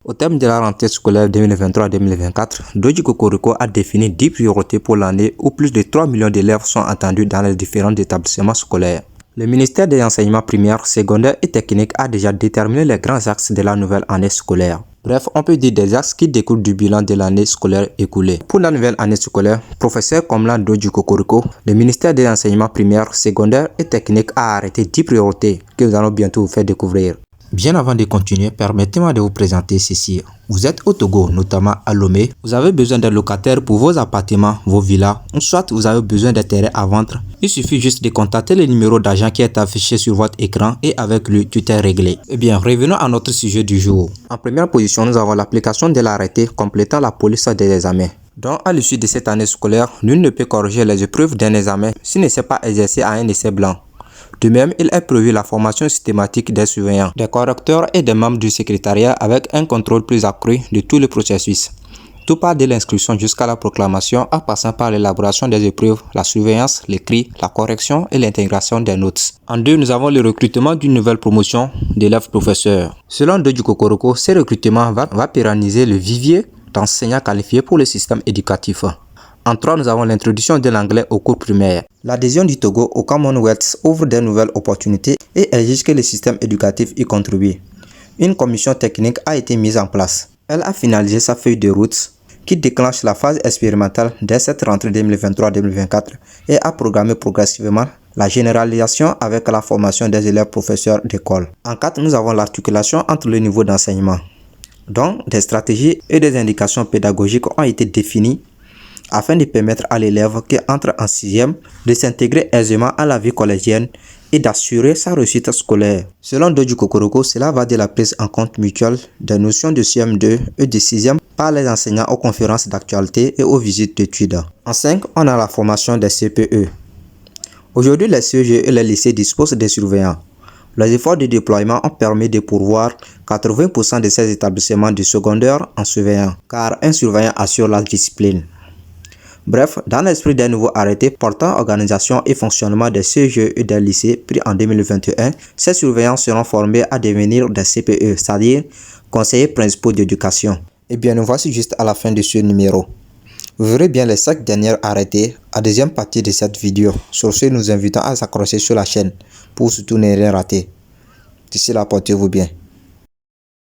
Au terme de la rentrée scolaire 2023-2024, Doji Cocorico a défini 10 priorités pour l'année où plus de 3 millions d'élèves sont attendus dans les différents établissements scolaires. Le ministère des enseignements primaires, secondaires et techniques a déjà déterminé les grands axes de la nouvelle année scolaire. Bref, on peut dire des axes qui découlent du bilan de l'année scolaire écoulée. Pour la nouvelle année scolaire, professeur Komla Doji Cocorico, le ministère des enseignements primaires, secondaires et techniques a arrêté 10 priorités que nous allons bientôt vous faire découvrir. Bien avant de continuer, permettez-moi de vous présenter ceci. Vous êtes au Togo, notamment à Lomé. Vous avez besoin d'un locataire pour vos appartements, vos villas, ou soit vous avez besoin d'un terrain à vendre. Il suffit juste de contacter le numéro d'agent qui est affiché sur votre écran et avec lui, tout est réglé. Eh bien, revenons à notre sujet du jour. En première position, nous avons l'application de l'arrêté complétant la police des examens. Donc, à l'issue de cette année scolaire, nul ne peut corriger les épreuves d'un examen s'il ne s'est pas exercé à un essai blanc. De même, il est prévu la formation systématique des surveillants, des correcteurs et des membres du secrétariat avec un contrôle plus accru de tout le processus. Tout part de l'inscription jusqu'à la proclamation en passant par l'élaboration des épreuves, la surveillance, l'écrit, la correction et l'intégration des notes. En deux, nous avons le recrutement d'une nouvelle promotion d'élèves professeurs. Selon Doji Cocorico, ce recrutement va pérenniser le vivier d'enseignants qualifiés pour le système éducatif. En 3, nous avons l'introduction de l'anglais au cours primaire. L'adhésion du Togo au Commonwealth ouvre de nouvelles opportunités et exige que le système éducatif y contribue. Une commission technique a été mise en place. Elle a finalisé sa feuille de route qui déclenche la phase expérimentale dès cette rentrée 2023-2024 et a programmé progressivement la généralisation avec la formation des élèves professeurs d'école. En 4, nous avons l'articulation entre le niveau d'enseignement. Donc, des stratégies et des indications pédagogiques ont été définies afin de permettre à l'élève qui entre en 6e de s'intégrer aisément à la vie collégienne et d'assurer sa réussite scolaire. Selon Doji Cocorico, cela va de la prise en compte mutuelle des notions de CM2 et de 6e par les enseignants aux conférences d'actualité et aux visites d'études. En 5, on a la formation des CPE. Aujourd'hui, les CEG et les lycées disposent des surveillants. Les efforts de déploiement ont permis de pourvoir 80% de ces établissements du secondaire en surveillant, car un surveillant assure la discipline. Bref, dans l'esprit des nouveaux arrêtés portant organisation et fonctionnement des CEG et des lycées pris en 2021, ces surveillants seront formés à devenir des CPE, c'est-à-dire conseillers principaux d'éducation. Eh bien, nous voici juste à la fin de ce numéro. Vous verrez bien les 5 derniers arrêtés à deuxième partie de cette vidéo. Sur ce, nous invitons à s'accrocher sur la chaîne pour surtout ne rien rater. D'ici là, portez-vous bien.